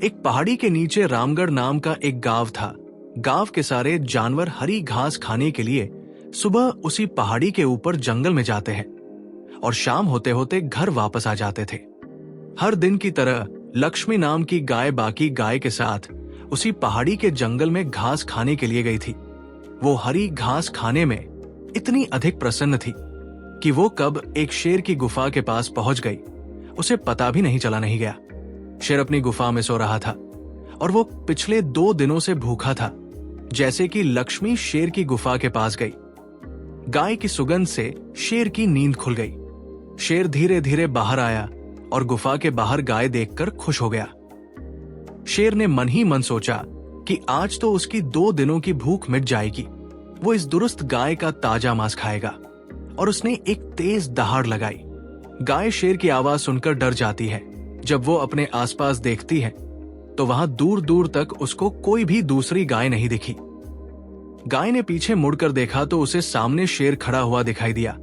एक पहाड़ी के नीचे रामगढ़ नाम का एक गांव था। गांव के सारे जानवर हरी घास खाने के लिए सुबह उसी पहाड़ी के ऊपर जंगल में जाते हैं और शाम होते होते घर वापस आ जाते थे। हर दिन की तरह लक्ष्मी नाम की गाय बाकी गाय के साथ उसी पहाड़ी के जंगल में घास खाने के लिए गई थी। वो हरी घास खाने में इतनी अधिक प्रसन्न थी कि वो कब एक शेर की गुफा के पास पहुंच गई उसे पता भी नहीं चला नहीं गया। शेर अपनी गुफा में सो रहा था और वो पिछले 2 दिनों से भूखा था। जैसे कि लक्ष्मी शेर की गुफा के पास गई, गाय की सुगंध से शेर की नींद खुल गई। शेर धीरे धीरे बाहर आया और गुफा के बाहर गाय देखकर खुश हो गया। शेर ने मन ही मन सोचा कि आज तो उसकी 2 दिनों की भूख मिट जाएगी। वो इस दुरुस्त गाय का ताजा मांस खाएगा और उसने एक तेज दहाड़ लगाई। गाय शेर की आवाज सुनकर डर जाती है। जब वो अपने आसपास देखती है तो वहां दूर दूर तक उसको कोई भी दूसरी गाय नहीं दिखी। गाय ने पीछे मुड़कर देखा तो उसे सामने शेर खड़ा हुआ दिखाई दिया।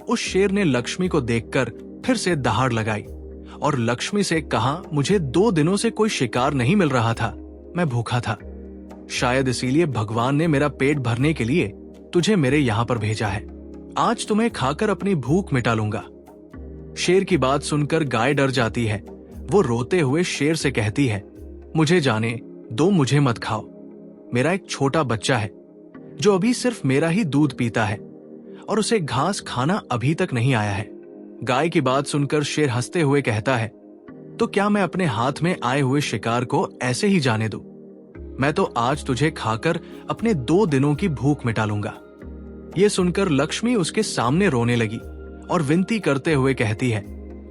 उस शेर ने लक्ष्मी को देखकर फिर से दहाड़ लगाई और लक्ष्मी से कहा, मुझे 2 दिनों से कोई शिकार नहीं मिल रहा था, मैं भूखा था। शायद इसीलिए भगवान ने मेरा पेट भरने के लिए तुझे मेरे यहाँ पर भेजा है। आज तुम्हें खाकर अपनी भूख मिटा लूंगा। शेर की बात सुनकर गाय डर जाती है। वो रोते हुए शेर से कहती है, मुझे जाने दो, मुझे मत खाओ। मेरा एक छोटा बच्चा है जो अभी सिर्फ मेरा ही दूध पीता है और उसे घास खाना अभी तक नहीं आया है। गाय की बात सुनकर शेर हंसते हुए कहता है, तो क्या मैं अपने हाथ में आए हुए शिकार को ऐसे ही जाने दूं? मैं तो आज तुझे खाकर अपने 2 दिनों की भूख मिटा लूंगा। ये सुनकर लक्ष्मी उसके सामने रोने लगी और विनती करते हुए कहती है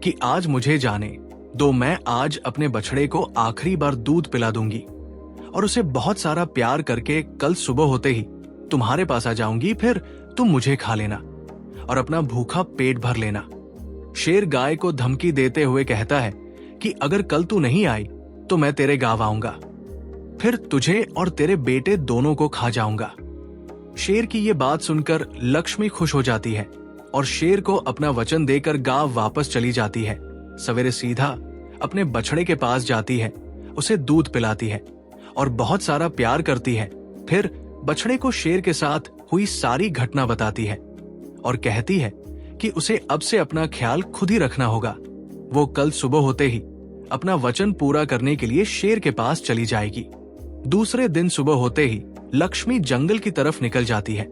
कि आज मुझे जाने दो, मैं आज अपने बछड़े को आखिरी बार दूध पिला दूंगी और उसे बहुत सारा प्यार करके कल सुबह होते ही तुम्हारे पास आ जाऊंगी। फिर तुम मुझे खा लेना और अपना भूखा पेट भर लेना। शेर गाय को धमकी देते हुए कहता है कि अगर कल तू नहीं आई तो मैं तेरे गांव आऊंगा, फिर तुझे और तेरे बेटे दोनों को खा जाऊंगा। शेर की ये बात सुनकर लक्ष्मी खुश हो जाती है और शेर को अपना वचन देकर गांव वापस चली जाती है। सवेरे सीधा अपने बछड़े के पास जाती है, उसे दूध पिलाती है और बहुत सारा प्यार करती है। फिर बछड़े को शेर के साथ हुई सारी घटना बताती है और कहती है कि उसे अब से अपना ख्याल खुद ही रखना होगा। वो कल सुबह होते ही अपना वचन पूरा करने के लिए शेर के पास चली जाएगी। दूसरे दिन सुबह होते ही लक्ष्मी जंगल की तरफ निकल जाती है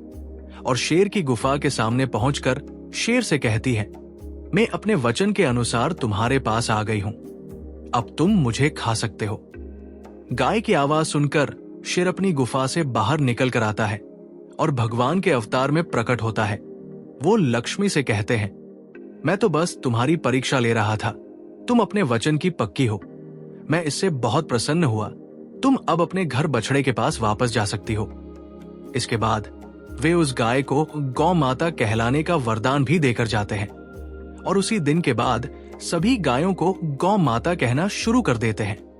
और शेर की गुफा के सामने पहुंचकर शेर से कहती है, मैं अपने वचन के अनुसार तुम्हारे पास आ गई हूं, अब तुम मुझे खा सकते हो। गाय की आवाज सुनकर शेर अपनी गुफा से बाहर निकल कर आता है और भगवान के अवतार में प्रकट होता है। वो लक्ष्मी से कहते हैं, मैं तो बस तुम्हारी परीक्षा ले रहा था, तुम अपने वचन की पक्की हो। मैं इससे बहुत प्रसन्न हुआ, तुम अब अपने घर बछड़े के पास वापस जा सकती हो। इसके बाद वे उस गाय को गौ माता कहलाने का वरदान भी देकर जाते हैं और उसी दिन के बाद सभी गायों को गौ माता कहना शुरू कर देते हैं।